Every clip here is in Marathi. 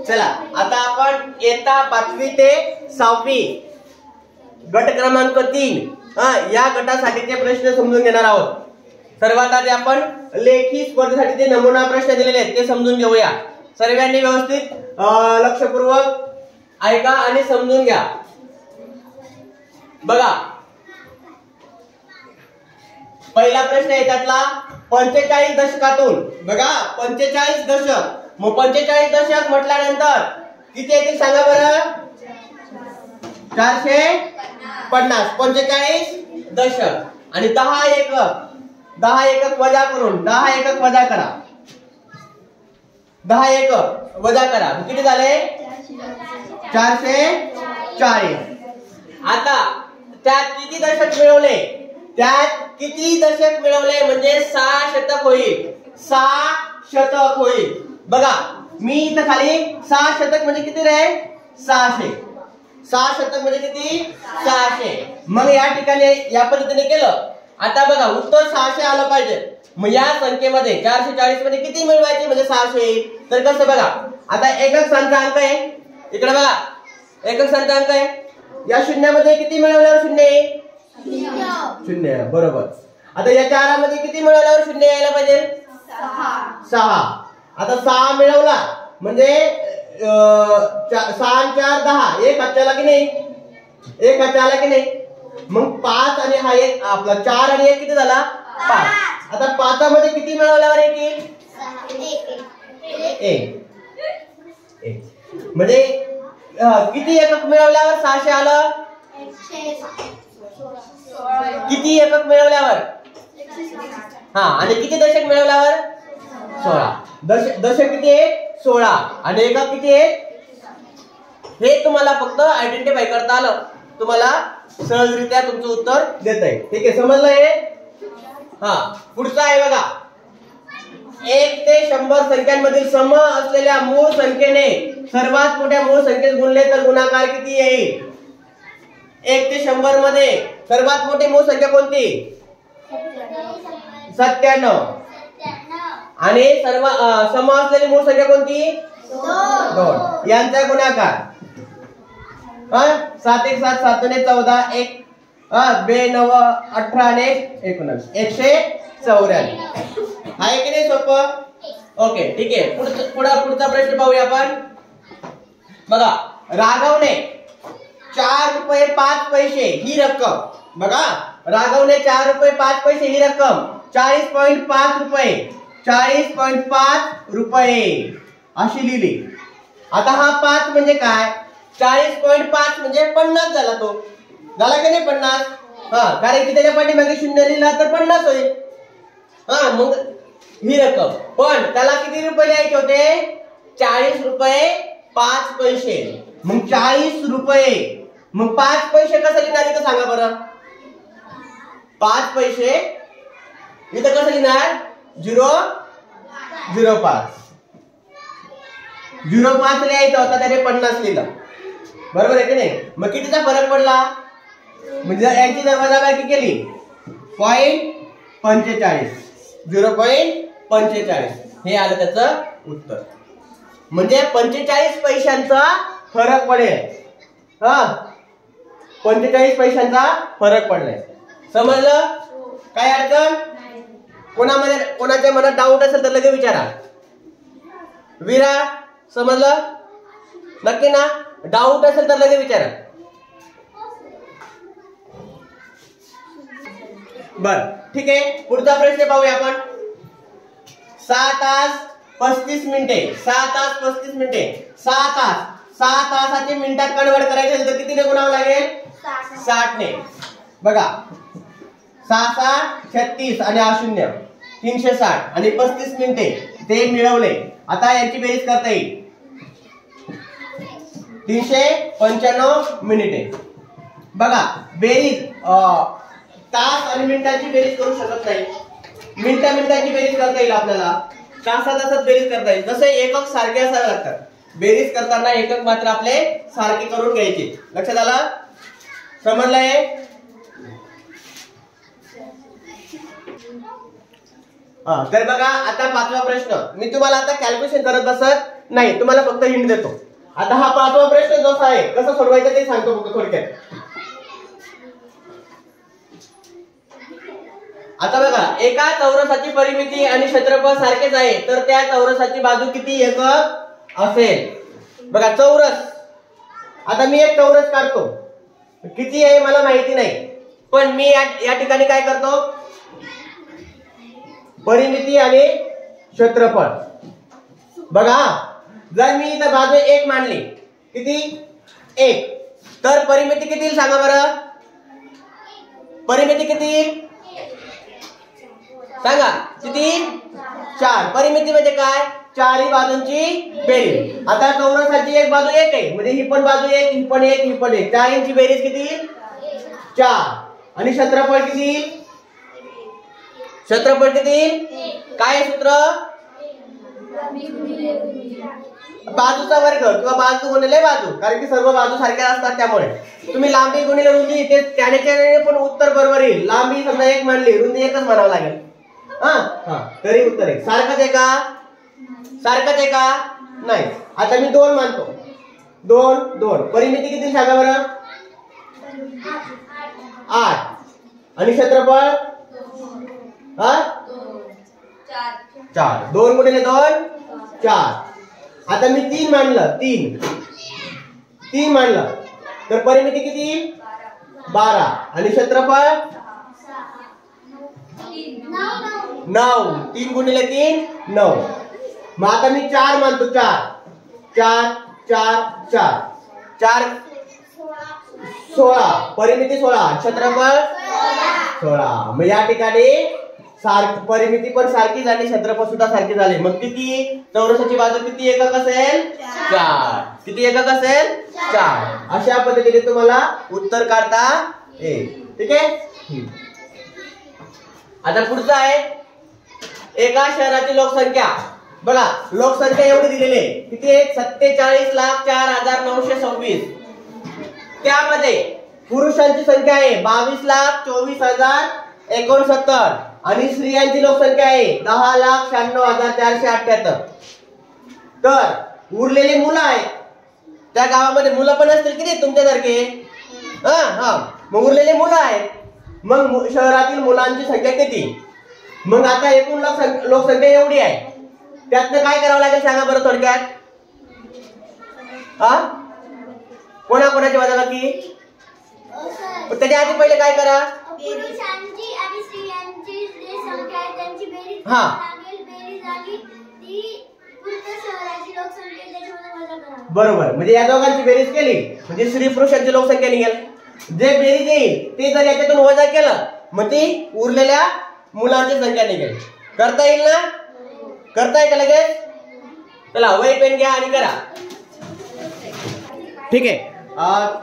चला आता आपण इयत्ता 5वी ते 6वी गट क्रमांक 3 या गटासाठीचे प्रश्न समजून घेणार आहोत. सर्वात आधी आपण लेखी स्पर्धेसाठी जे नमुना प्रश्न दिलेले आहेत ते समजून घेऊया. सर्वांनी व्यवस्थित लक्षपूर्वक ऐका आणि समजून घ्या. बघा पहिला प्रश्न आहे त्यातला 45 दशकातून. बघा 45 दशक. मग 45 दशक म्हटल्यानंतर किती येतील सांगा बरं. 450. 45 दशक आणि 10 एकक वजा करून 10 एकक वजा करा. 10 एकक वजा करा किती झाले 440. आता त्यात किती दशक मिळवले. त्यात किती दशक मिळवले म्हणजे 6 शतक होईल. 6 शतक होईल. बघा मी इथं खाली 6 शतक म्हणजे किती रे 600. 6 शतक म्हणजे किती 600. मग या ठिकाणी या पद्धतीने केलं. आता बघा उत्तर 600 आलं पाहिजे. मग या संख्येमध्ये 440 मध्ये किती मिळवायचे म्हणजे 600 येईल. तर कसं बघा आता एकक स्थानचा अंक आहे. इकडे बघा एकक स्थानचा अंक आहे. या शून्यामध्ये किती मिळवल्यावर शून्य येईल. शून्य बरोबर. आता या 4 मध्ये किती मिळवल्यावर शून्य यायला पाहिजे 6. आता 6 मिळवला म्हणजे 6 आणि 4 10. एक हाताला की नाही. एक हाताला की नाही. मग 5 आणि हा एक आपला 4 आणि 1 किती झाला 5. आता 5 मध्ये किती मिळवल्यावर एक येईल 1. म्हणजे किती एकक मिळवल्यावर 600 आलं. किती एकक मिळवल्यावर आणि किती दशक मिळवल्यावर 16. दशक किती आहे 16 आणि एकक किती आहे हे तुम्हाला फक्त आयडेंटिफाय करता आलं. तुम्हाला सहजरित्या तुमचं उत्तर देत आहे. ठीक आहे समजलं हे. पुढचा आहे बघा 1 ते 100 संख्यांमधील सम असलेल्या मूळ संख्येने सर्वात मोठ्या मूळ संख्येत गुणले तर गुणाकार किती येईल. 1 ते 100 मध्ये सर्वात मोठी मूळ संख्या कोणती 97. आणि सर्व सम असलेली मूळ संख्या कोणती 2. यांचा गुणाकार 7 1 7 7 2 14 1 2 9 18 आणि 19 194. आहे की नाही सोपं. ओके ठीक आहे. पुढचा प्रश्न पाहूया आपण. बघा राघवने 4 रुपये 5 पैसे ही रक्कम. बघा राघवने 4 रुपये 5 पैसे ही रक्कम 40.5 रुपये 40.5 रुपये अशी लिहिली. आता हा 5 म्हणजे काय 40.5 म्हणजे 50 झाला. तो झाला की नाही 50. कारण की त्याच्या पाठीमागे शून्य लिहिला तर 50 होईल. मग ही रक्कम पण त्याला किती रुपये द्यायचे होते 40 रुपये 5 पैसे. मग 40 रुपये मग 5 पैसे कसं लिहिणार इथं सांगा बरं. 5 पैसे इथं कसं लिहिणार 0.05 0.5 लिहायचा होता त्याने 50 लिहिलं. बरोबर आहे की नाही. मग कितीचा फरक पडला म्हणजे याची जर वजाबाकी केली 0.45 0.45 हे आलं त्याचं उत्तर. म्हणजे 45 पैशांचा फरक पडेल. 45 पैशांचा फरक पडलाय. समजलं. काय अडचण कोणाच्या मनात डाऊट असेल तर लगेच विचारा. विरा समजलं नक्की ना. डाऊट असेल तर लगेच विचारा. बर ठीक आहे. पुढचा प्रश्न पाहूया आपण. 6 तास 35 मिनिटे 6 तास 35 मिनिटे 6 तासाचे मिनिटात कन्वर्ट करायचे तर कितीने गुणावं लागेल 60 ने. बघा 6 6 36 आणि 0 360 आणि 35 मिनिटे ते मिळवले. आता यांची बेरीज करता येईल 395 मिनिटे. बघा बेरीज तास आणि मिनिटांची बेरीज करू शकत नाही. मिनिटांची बेरीज करता येईल आपल्याला. तासात बेरीज करता येईल. जसे एकक सारखे असावे लागतात. बेरीज करताना एकक मात्र आपले सारखे करून घ्यायचे. लक्षात आलं समजलंय. तर बघा आता पाचवा प्रश्न. मी तुम्हाला आता कॅल्क्युलेशन करत बसत नाही, तुम्हाला फक्त हिंट देतो. आता हा पाचवा प्रश्न जो आहे कसं सोडवायचा ते सांगतो फक्त थोडक्यात. आता बघा एका चौरसाची परिमिती आणि क्षेत्रफळ सारखेच आहे, तर त्या चौरसाची बाजू किती एकक असेल? बघा चौरस, आता मी एक चौरस काढतो, किती आहे मला माहिती नाही, पण मी या ठिकाणी काय करतो, परिमिती आणि क्षेत्रफळ. बघा जर मी इथं बाजू एक मांडली, किती एक, तर परिमिती किती येईल सांगा बरं? परिमिती किती येईल सांगा? किती? 4. परिमिती म्हणजे काय? चारही बाजूंची बेरीज. आता चौरसाची एक बाजू एक आहे, म्हणजे ही पण बाजू एक, ही पण एक, ही पण एक, चारही बेरीज किती? 4. आणि क्षेत्रफळ किती? क्षेत्रफळ किती? काय आहे सूत्र? बाजूचा वर्ग किंवा बाजू गुणिले बाजू, कारण की सर्व बाजू सारख्या असतात, त्यामुळे तुम्ही लांबी गुणिले रुंदी, ते त्याने पण उत्तर बरोबर येईल. लांबी समजा एक मानली, रुंदी एकच म्हणावं लागेल. तरी उत्तर एक. सारखंच आहे का? सारखंच आहे का? नाही. आता मी 2 मानतो, 2 2. परिमिती किती सांगा बरं? 8. आणि क्षेत्रफळ 4. 2 गुणिले 2 4. आता मी 3 मानलं, 3 मानलं, तर परिमिती किती? 12. आणि क्षेत्रफळ 9. 3 गुणिले 3 9. मग आता मी 4 मानतो, 4 16. परिमिती 16, क्षेत्रफळ 16. मग या ठिकाणी परिमिती पण सारखी झाली, क्षेत्रफळ सुद्धा सारखी झाले. मग किती? चौरसाची बाजू किती एकक असेल? 4. किती एकक असेल? 4. अशा पद्धतीने तुम्हाला उत्तर काढता येईल. ठीक आहे. आता पुढचं आहे एका शहराची लोकसंख्या. बघा लोकसंख्या एवढी दिलेली आहे, किती आहे? 47,04,926. त्यामध्ये पुरुषांची संख्या आहे 22,24,069 आणि स्त्रियांची लोकसंख्या आहे 10,96,478. तर उरलेली मुलं आहेत, त्या गावामध्ये मुलं पण असतील किती तुमच्यासारखे? मग उरलेली मुलं आहेत, मग शहरातील मुलांची संख्या किती? मग आता एकूण लोकसंख्या एवढी आहे, त्यातनं काय करावं लागेल सांगा बरं थोडक्यात? कोणाकोणाची वजाबाकी? त्याच्या आधी पहिले काय करा? पुरुषांची आणि स्त्रियांची जी संख्या आहे त्यांची बेरीज लागेल. बेरीज झाली ती पूर्ण शहराची लोकसंख्या त्याच्यामध्ये वजा करा. बरोबर, म्हणजे या दोघांची बेरीज केली म्हणजे स्त्री पुरुषांची लोकसंख्या निघेल. जे बेरीज येईल ते जर याच्यातून वजा केलं मग ती उरलेल्या मुलांची संख्या निघेल. करता येईल ना? करता येईल का लगेच? चला वही पेन घ्या आणि करा. ठीक आहे.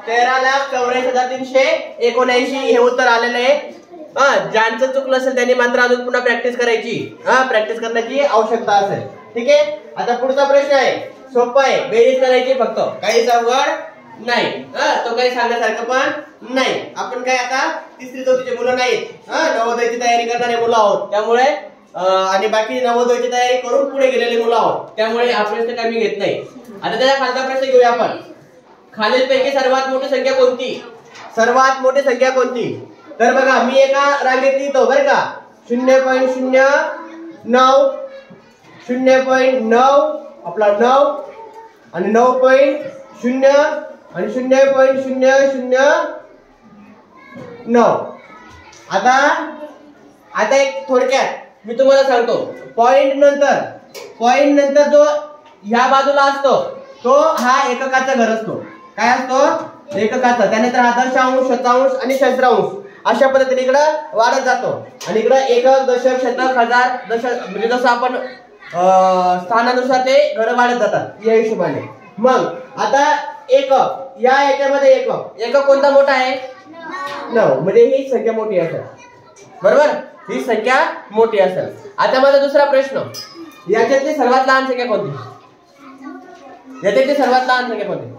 13,84,379 हे उत्तर आलेलं आहे. ज्यांचं चुकलं असेल त्यांनी मात्र अजून पुन्हा प्रॅक्टिस करायची. प्रॅक्टिस करण्याची आवश्यकता असेल. ठीक आहे. आता पुढचा प्रश्न आहे, सोपा आहे, बेरीज करायची फक्त, काहीच अवघड नाही. तो काही सांगण्यासारखं पण नाही. आपण काय आता 3री 4थीचे मुलं नाहीत, नवोदयची तयारी करणारे मुलं आहोत, त्यामुळे आणि बाकी नवोदयची तयारी करून पुढे गेलेले मुलं आहोत, त्यामुळे हा प्रश्न काही मी घेत नाही. आता त्याच्या खालचा प्रश्न घेऊया आपण. खालीलपैकी सर्वात मोठी संख्या कोणती? सर्वात मोठी संख्या कोणती? तर बघा मी एका रांगेत लिहितो बरं का. 0.09 0.9 आपला 9 आणि 9.0 आणि 0.009. आता एक थोडक्यात मी तुम्हाला सांगतो. पॉइंट नंतर जो ह्या बाजूला असतो तो हा एककाचा घर असतो. काय असतो? एककाचा. त्यानंतर हा दशांश, शतांश आणि सहस्रांश अशा पद्धतीने इकडे वाढत जातो. आणि इकडे एकक, दशक, शतक, हजार, म्हणजे जसं आपण स्थानानुसार ते घर वाढत जातात या हिशोबाने. मग आता एकक, या याच्यामध्ये एकक कोणता मोठा आहे? 9. म्हणजे ही संख्या मोठी असेल. बरोबर, ही संख्या मोठी असेल. आता माझा दुसरा प्रश्न, याच्यातली सर्वात लहान संख्या कोणती? याच्यातली सर्वात लहान संख्या कोणती?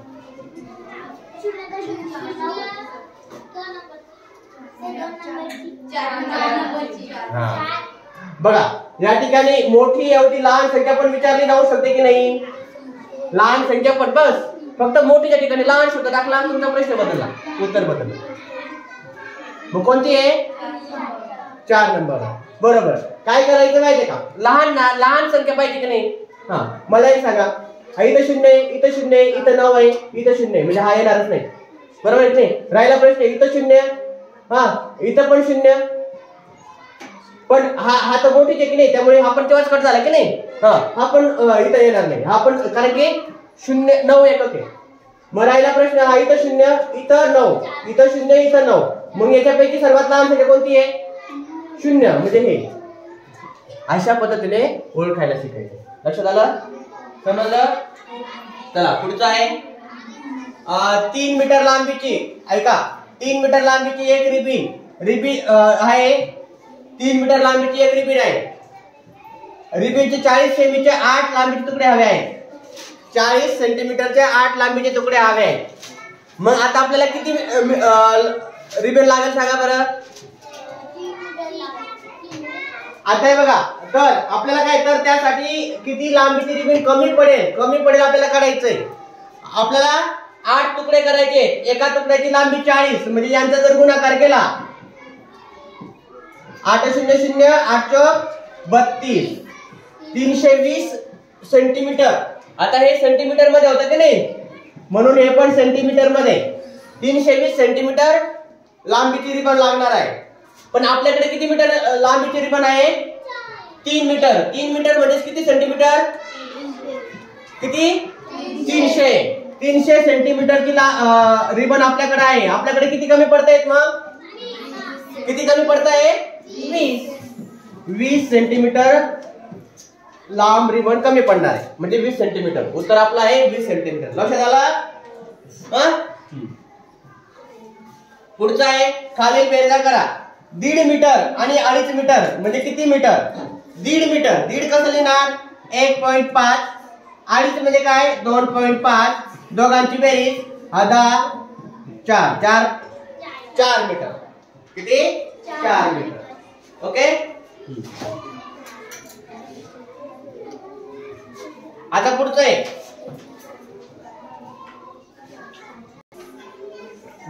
बघा या ठिकाणी मोठी ऐवजी लहान संख्या पण विचारली जाऊ शकते की नाही? लहान संख्या पण, बस फक्त मोठीच्या ठिकाणी लहान शब्द टाकला तुमचा प्रश्न बदलला, उत्तर बदललं. मग कोणती आहे? 4 नंबर. बरोबर. काय करायचं माहितीये का? लहान संख्या पाहिजे की नाही? हा, मला एक सांगा. इथं 0 आहे, इथं 0 आहे, इथं 9 आहे, इथं 0 आहे, म्हणजे हा येणारच नाही. बरोबर आहे की नाही? राहिला प्रश्न, इथं 0, हा इथं पण 0, पण हा तर मोठीच आहे की नाही, त्यामुळे हा पण तेव्हाच कट झाला की नाही? हा पण इथं येणार नाही, हा पण, कारण की 0 9 एकक आहे. मग राहिला प्रश्न, हा इथं 0, इथं 9, इथं 0, इथं 9, मग याच्यापैकी सर्वात लहान संख्या कोणती आहे? 0, म्हणजे हे. अशा पद्धतीने ओळखायला शिकायचं. लक्षात आलं? समजलं? चला पुढचं आहे 3 मीटर लांबीची, ऐका, 3 मीटर लांबीची एक रिबीन आहे. 3 मीटर लांबीची एक रिबीन आहे. रिबीनचे 40 सेंटीमीटरचे 8 लांबीचे तुकडे हवे आहेत. 40 सेंटीमीटरचे 8 लांबीचे तुकडे हवे आहेत. मग आता आपल्याला किती रिबीन लागेल सांगा बरं? आता हे बघा, तर आपल्याला काय, तर त्यासाठी किती लांबीची रिबीन कमी पडेल आपल्याला काढायचंय. आपल्याला 8 तुकडे करायचे. एका तुकड्याची लांबी 40, म्हणजे यांचा जर गुणाकार केला 8 0 0 8 32 320 सेंटीमीटर. आता हे सेंटीमीटर मध्ये होतं की नाही, म्हणून हे पण सेंटीमीटर मध्ये. 320 सेंटीमीटर लांबीची रिबन लागणार आहे. पण आपल्याकडे किती मीटर लांबीची रिबन आहे? 3 मीटर. 3 मीटर म्हणजे किती सेंटीमीटर? किती? 300 सेंटीमीटरची रिबन आपल्याकडे आहे. आपल्याकडे किती कमी पडतायत? मग किती कमी पडताय? 20 सेंटीमीटर लांब रिबन कमी पडणार आहे, म्हणजे 20 सेंटीमीटर. उत्तर आपलं आहे 20 सेंटीमीटर. लक्षात आलं? पुढचं आहे, खालील बेरजा करा. 1.5 मीटर आणि 2.5 मीटर म्हणजे किती मीटर? 1.5 मीटर. 1.5 कसं लिहिणार? 1.5. 2.5 म्हणजे काय? 2.5. दोघांची बेरीज 10 4 मीटर. किती? 4 मीटर. ओके. आता पुढचं आहे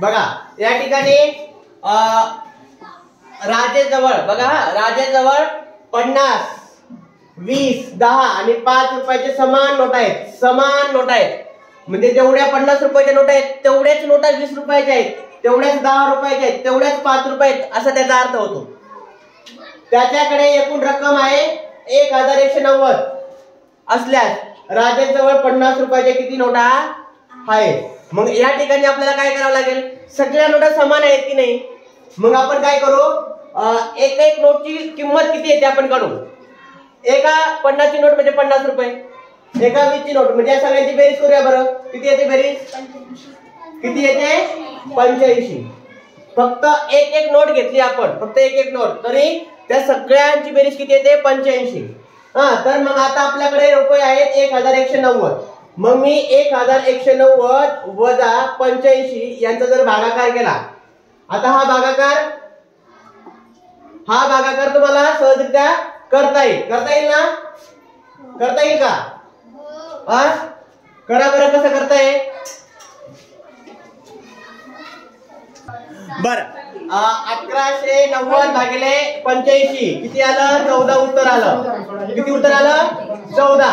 बघा, या ठिकाणी राजेजवळ बघा, राजेजवळ 50 20 10 आणि 5 रुपयाचे समान नोट आहेत. म्हणजे जेवढ्या 50 रुपयाच्या नोट आहेत तेवढ्याच नोटा 20 रुपयाच्या आहेत, तेवढ्याच 10 रुपयाच्या आहेत, तेवढ्याच 5 रुपये आहेत, असा त्याचा अर्थ होतो. त्याच्याकडे एकूण रक्कम आहे 1190 असल्यास राजेजवळ 50 रुपयाच्या किती नोटा आहेत? मग या ठिकाणी आपल्याला काय करावं लागेल? सगळ्या नोटा समान आहेत की नाही? मग आपण काय करू, एक नोटची किंमत किती येते आपण काढू. एका 50 ची नोट म्हणजे 50 रुपये, एका 20 ची नोट म्हणजे या सगळ्यांची बेरीज करूया बरं. किती येते बेरीज? किती येते? 85. फक्त एक नोट घेतली आपण, फक्त एक नोट, तरी त्या सगळ्यांची बेरीज किती येते? 85. तर मग आता आपल्याकडे रुपये आहेत 1190. मग मी 1190 वजा 85 यांचा जर भागाकार केला, आता हा भागाकार तुम्हाला सहजरित्या करता येईल ना? करता येईल का? करा बरं, कसं करता येईल? बर, 1190 भागिले 85 किती आलं? 14 उत्तर आलं. किती उत्तर आलं? 14.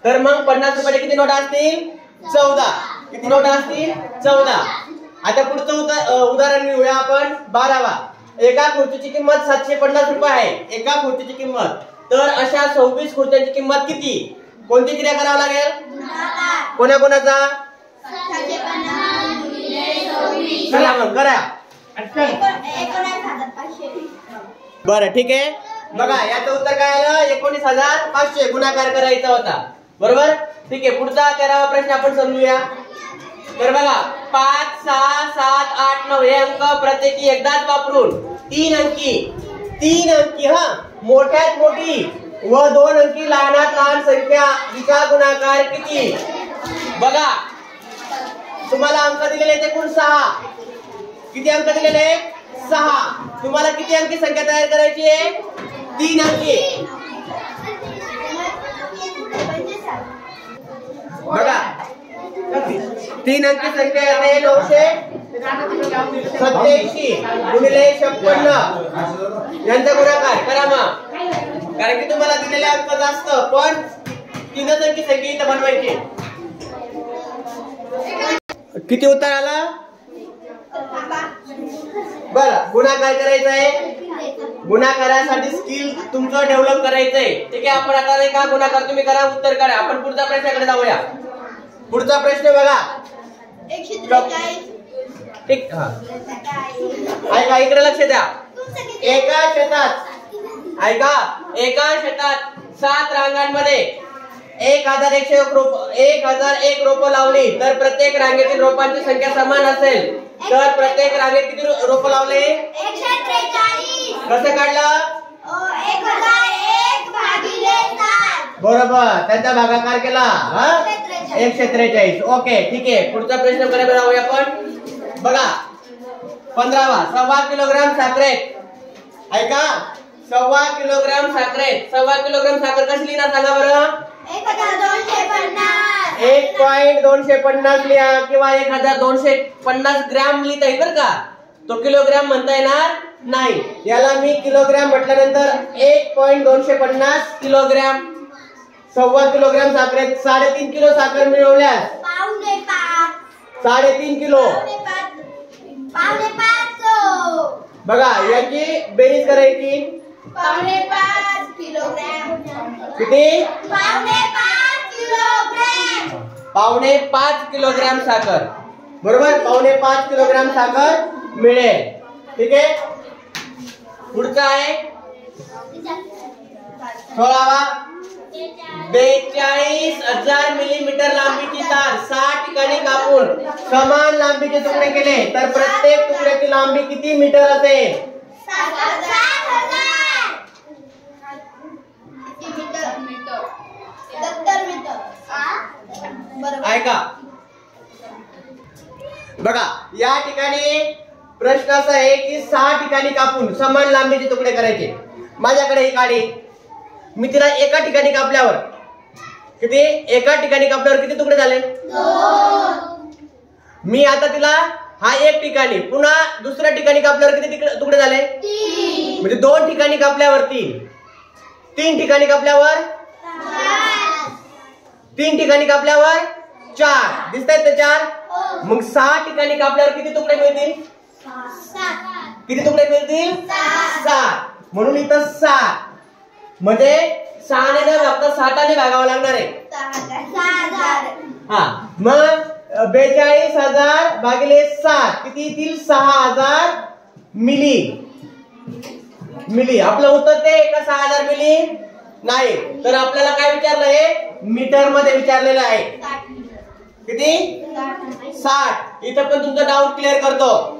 तर मग 50 रुपयाचे किती नोटा असतील? 14. किती नोटा असतील? 14. आता पुढचं उदाहरण घेऊया आपण 12वा. एका खुर्चीची किंमत 750 रुपये आहे. एका खुर्चीची किंमत. तर अशा 26 खुर्च्यांची किंमत किती? कोणती क्रिया करावी लागेल? कोणाकोणाचा? चला मग करा. बरं, ठीक आहे. बघा, याचं उत्तर काय आलं? 19,500 गुणाकार करायचा होता. बरोबर, ठीक आहे. पुढचा 13वा प्रश्न आपण समजूया. तर बघा, 5 6 7 8 9 हे अंक प्रत्येकी एकदाच वापरून 3 अंकी मोठ्यात मोठी व 2 अंकी लहानात लहान संख्या हिचा गुणाकार किती? बघा, तुम्हाला अंक दिलेले आहेत एकूण 6. किती अंक दिलेले आहेत? 6. तुम्हाला किती अंकी संख्या तयार करायची आहे? 3 अंकी. 3 अंकी संख्या येते 987 गुणिले 56 यांचा गुणाकार करा मग, कारण की तुम्हाला दिलेले अंक जास्त पण 3 अंकी संख्या इथं बनवायची. किती उत्तर आला? बरं, गुणाकार करायचा आहे. गुणाकारासाठी स्किल तुमचं डेव्हलप करायचंय. ठीक आहे, आपण आता नाही का गुणाकार तुम्ही करा, उत्तर करा. आपण पुढच्या प्रश्नाकडे जाऊया. पुढचा प्रश्न बघा. 143. ठीक, हा ऐका, इकडे लक्ष द्या. एका शेतात ऐका, एका शेतात 7 रांगांमध्ये 1001 रोपं लावली तर प्रत्येक रांगेतील रोपांची संख्या समान असेल तर प्रत्येक रांगेत किती रोपं लावले? 143. कसं काढलं? 1001 भागिले 7. बरोबर, त्यांचा भागाकार केला. 143. ओके, ठीक आहे. पुढचा प्रश्न करायला जाऊया आपण. बघा 15वा. 1.25 किलोग्राम साखरेत ऐका, 1.25 किलोग्राम साखरेत 1.25 किलोग्राम साखर कशी लिहिणार सांगा बरं? 1250. 1.250 लिहा किंवा 1250 ग्रॅम लिहिता येईल बरं का. तो किलोग्राम म्हणता येणार नाही. याला मी किलोग्राम म्हटल्यानंतर 1.250 किलोग्राम 1.25 किलोग्राम साखरेत 3.5 किलो साखर मिळवल्यास 3.5 किलो बघा याची बेरीज करायची. 5.5 किलोग्राम. किती? 5.5 किलोग्राम. 5.5 किलोग्राम साखर. बरोबर, 5.5 किलोग्राम साखर मिळेल. ठीक आहे. पुढचा आहे 16वा. 42,000 मिलीमीटर लांबीची तार 6 ठिकाणी कापून समान लांबीचे तुकडे केले तर प्रत्येक तुकड्याची लांबी किती मीटर असेल? 70 मीटर. ऐका बघा, या ठिकाणी प्रश्न असा आहे की 6 ठिकाणी कापून समान लांबीचे तुकडे करायचे. माझ्याकडे ही काडी, मी तिला एका ठिकाणी कापल्यावर किती? एका ठिकाणी कापल्यावर किती तुकडे झाले? 2. मी आता तिला हा एक ठिकाणी पुन्हा दुसऱ्या ठिकाणी कापल्यावर किती तुकडे झाले? 3. म्हणजे 2 ठिकाणी कापल्यावर 3, 3 ठिकाणी कापल्यावर 3 ठिकाणी कापल्यावर 4. दिसतायत ते 4? मग 6 ठिकाणी कापल्यावर किती तुकडे मिळतील? 7. किती तुकडे मिळतील? 7. म्हणून इथं 7 म्हणजे 6 ने फक्त 7 भागावं लागणार आहे. 6,000. हा, मग 42,000 भागिले 7 किती येतील? 6,000 मिली. आपलं उत्तर ते का 6,000 मिली नाही, तर आपल्याला काय विचारलंय? मीटर मध्ये विचारलेलं आहे. किती? 60. इथं पण तुमचा डाऊट क्लिअर करतो.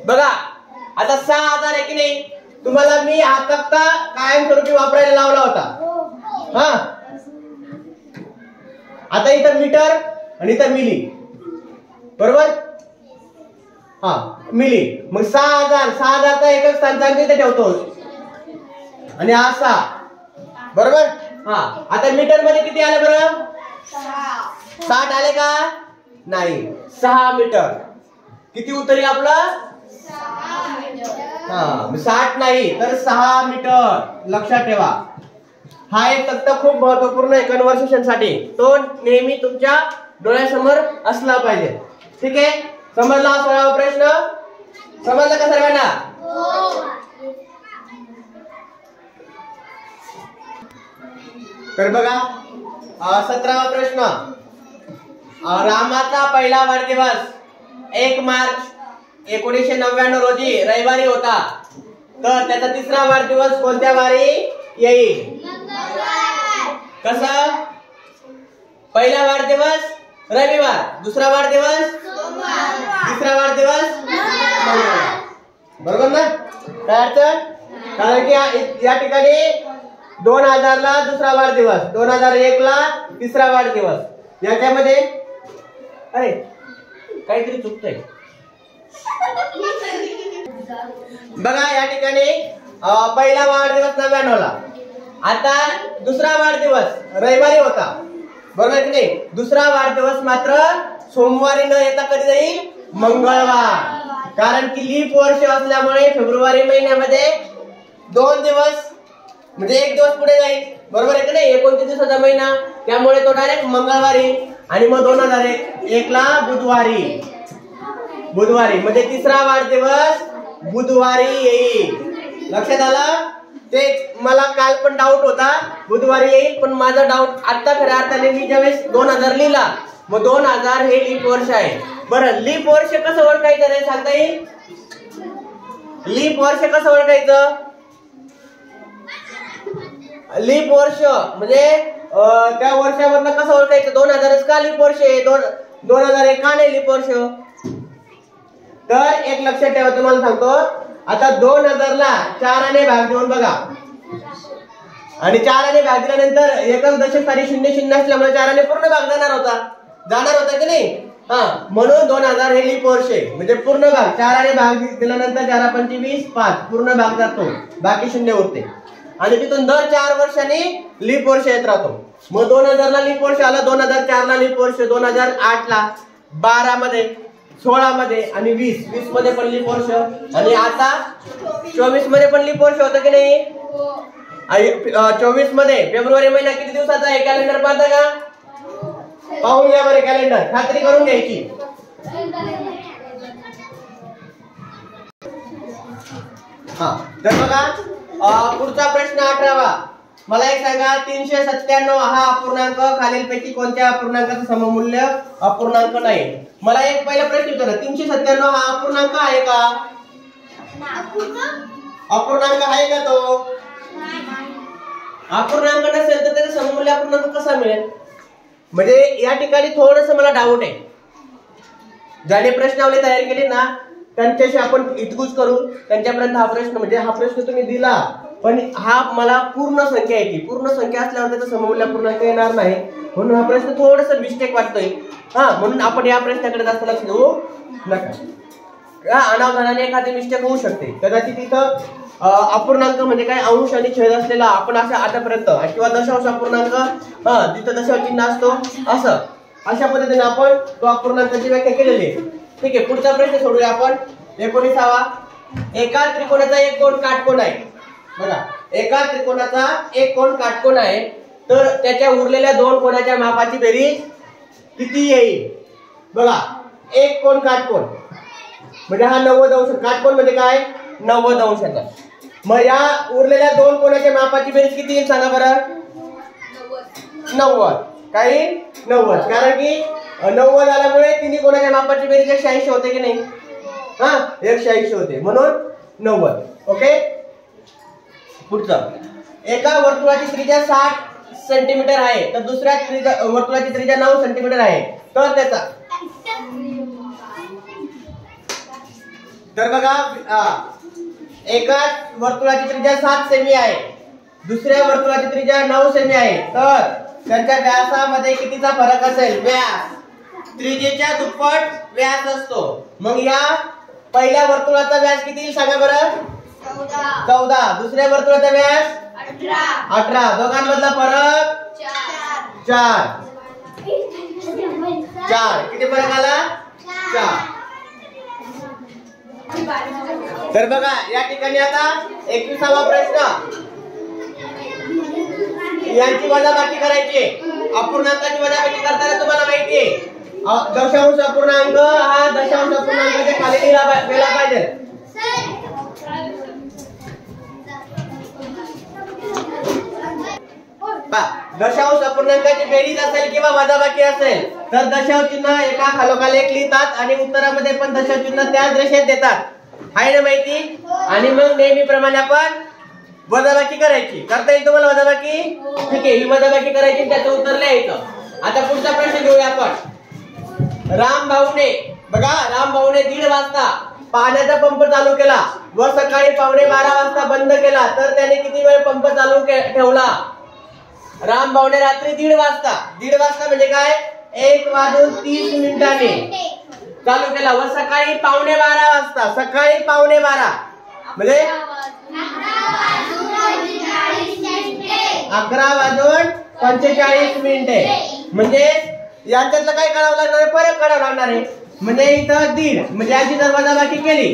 बघा आता 6,000 आहे की नाही, तुम्हाला मी हा तक्ता कायमस्वरूपी वापरायला लावला होता. हा, आता इथं मीटर आणि इथं मिली. बरोबर, हा मिली. मग 6,000चा एकक स्थानांक इथे ठेवतो आणि हा 6. बरोबर. हा, आता मीटर मध्ये किती आले बरं? 60 आले का? नाही, 6 मीटर. किती उत्तर आपलं? 6 मीटर. हा, 60 नाही तर 6 मीटर. लक्षात ठेवा, हा एक तक्ता खूप महत्वपूर्ण आहे कन्व्हर्सेशन साठी. तो नेहमी तुमच्या डोळ्यासमोर असला पाहिजे. ठीक आहे, समजला? 16वा प्रश्न समजला का सर्वांना? तर बघा 17वा प्रश्न. रामाचा पहिला वाढदिवस 1 मार्च 1999 रोजी रविवारी होता, तर त्याचा 3रा वाढदिवस कोणत्या वारी येईल? कसं? पहिला वाढदिवस रविवार, दुसरा वाढदिवस सोमवार, तिसरा वाढदिवस मंगळवार. बरोबर ना? काय अडचण? कारण की या ठिकाणी 2000 ला दुसरा वाढदिवस, 2001 ला तिसरा वाढदिवस. याच्यामध्ये अरे काहीतरी चुकतंय. बघा या ठिकाणी पहिला वाढदिवस 99 ला, आता दुसरा वाढदिवस रविवारी होता. बरोबर की नाही? दुसरा वाढदिवस मात्र सोमवारी न येता कधी जाईल? मंगळवार. कारण की लीप वर्ष असल्यामुळे फेब्रुवारी महिन्यामध्ये 2 दिवस म्हणजे 1 दिवस पुढे जाईल. बरोबर आहे की नाही? 29 दिवसाचा महिना, त्यामुळे तो डायरेक्ट मंगळवारी. आणि मग 2001 ला बुधवारी. बुधवारी म्हणजे तिसरा वाढदिवस बुधवारी येईल. लक्षात आलं? तेच मला काल पण डाऊट होता बुधवारी येईल, पण माझा डाऊट आता खऱ्या अर्थाने मी ज्यावेळेस 2000 लिहिला, मग 2000 हे लीप वर्ष आहे. बरं, लीप वर्ष कसं ओळखायचं रे? सांगता येईल? लीप वर्ष कसं ओळखायचं? लीप वर्ष म्हणजे त्या वर्षावरनं कसं ओळखायचं? 2000 का लीप वर्ष आहे? 2001 का नाही लीप वर्ष? तर एक लक्षात ठेवा, तुम्हाला सांगतो. आता 2000 ला 4 ने भाग देऊन बघा, आणि 4 ने भाग दिल्यानंतर एकच दशक स्थानी 00 असल्यामुळे 4 ने पूर्ण भाग जाणार होता की नाही? म्हणून 2000 हे लीप वर्ष आहे. म्हणजे पूर्ण भाग 4 ने भाग दिल्यानंतर 4 पंचे 20, 5 पूर्ण भाग जातो, बाकी 0 उरते. आणि तिथून दर 4 वर्षांनी लीप वर्ष येत राहतो. मग 2000 ला लीप वर्ष आला, 2004 ला लीप वर्ष, 2008 ला, 12 मध्ये, 16 मध्ये आणि 20 मध्ये पण लीप वर्ष, आणि आता 24 मध्ये पण लीप वर्ष होतं की नाही? 24 मध्ये फेब्रुवारी महिना किती दिवसाचा आहे? कॅलेंडर पाहता का? पाहून घ्या बरे कॅलेंडर, खात्री करून घ्यायची. तर बघा पुढचा प्रश्न 18वा. मला एक सांगा, 397 हा अपूर्णांक खालीलपैकी कोणत्या अपूर्णांकाचं सममूल्य अपूर्णांक नाही? मला एक पहिला प्रश्न विचारा, 397 हा अपूर्णांक आहे का? अपूर्णांक आहे का तो? अपूर्णांक नसेल तर त्याचा सममूल्य अपूर्णांक कसा मिळेल? म्हणजे या ठिकाणी थोडस मला डाऊट आहे. ज्याने प्रश्नावली तयार केली ना त्यांच्याशी आपण इतकूच करू, त्यांच्यापर्यंत हा प्रश्न म्हणजे हा प्रश्न तुम्ही दिला, पण हा मला पूर्ण संख्या आहे. पूर्ण संख्या असल्यावर त्याचा सममूल्य अपूर्णांक येणार नाही, म्हणून हा प्रश्न थोडस मिस्टेक वाटतोय. म्हणून आपण या प्रश्नाकडे जास्त लक्ष देऊ नका. अनावधानाने एखादी मिस्टेक होऊ शकते. कदाचित तिथं अपूर्णांक म्हणजे काय, अंश आणि छेद असलेला आपण असं आतापर्यंत, किंवा दशांश अपूर्णांक जिथं दशांश चिन्ह असतो असं, अशा पद्धतीने आपण तो अपूर्णांकाची व्याख्या केलेली आहे. ठीक आहे, पुढचा प्रश्न सोडूया आपण. 19वा. एका त्रिकोणाचा एक कोन काटकोन आहे. बघा, एका त्रिकोणाचा एक कोन काटकोन आहे, तर त्याच्या उरलेल्या 2 कोनाच्या मापाची बेरीज किती येईल? बघा, एक कोन काटकोन म्हणजे हा 90 अंश. काटकोन म्हणजे काय? 90 अंशाचा. मग या उरलेल्या 2 कोनाच्या मापाची बेरीज किती येईल सांगा बरं? 90. काही 90, कारण की 90 आल्यामुळे तिन्ही कोनाच्या मापाची बेरीज 180 होते की नाही? 180 होते, म्हणून 90. ओके. पुढचं, एका वर्तुळाची त्रिज्या 60 सेंटीमीटर आहे, तर दुसऱ्या वर्तुळाची त्रिज्या 9 सेंटीमीटर आहे, तर त्याचा. तर बघा, एका वर्तुळाची त्रिज्या 7 सेमी आहे, दुसऱ्या वर्तुळाची त्रिज्या 9 सेमी आहे, तर त्यांच्या व्यासामध्ये कितीचा फरक असेल? व्यास त्रिज्येच्या दुप्पट व्यास असतो. मग या पहिल्या वर्तुळाचा व्यास किती सांगा बरं? 14. दुसऱ्या वर्तुळाचा व्यास 18. दोघांमधला फरक 4. किती फरक आला? 4. तर बघा या ठिकाणी आता 21वा प्रश्न. यांची वजाबाकी करायची. अपूर्णांकाची वजाबाकी करताना तुम्हाला माहिती आहे दशांश अपूर्णांक हा दशांश अपूर्णांकाच्या खाली गेला पाहिजे. दशांश अपूर्णांकाची बेरीज असेल किंवा वजाबाकी असेल तर दशांश चिन्ह एका खालोखाल एक लिहितात आणि उत्तरामध्ये पण दशांश चिन्ह त्याच रेषेत देतात. आहे ना माहिती? आणि मग नेहमीप्रमाणे आपण वजाबाकी करायची. करता येईल तुम्हाला वजाबाकी? ठीक आहे, ही वजाबाकी करायची, त्याचं उत्तर लिहायचं. आता पुढचा प्रश्न घेऊया आपण. रामभाऊने 1:30 वाजता पाण्याचा पंप चालू केला व सकाळी 12:15 वाजता बंद केला, तर त्याने किती वेळ पंप चालू ठेवला? रामभाऊने रात्री 1:30 वाजता म्हणजे काय? 1:30 चालू केला व सकाळी 12:15 वाजता. सकाळी 12:15 म्हणजे 11:45 म्हणजे यांच्यातलं काय करावं लागणार? फरक काढावं लागणार आहे. म्हणजे इथं 1.5 म्हणजे याची जर वजाबाकी केली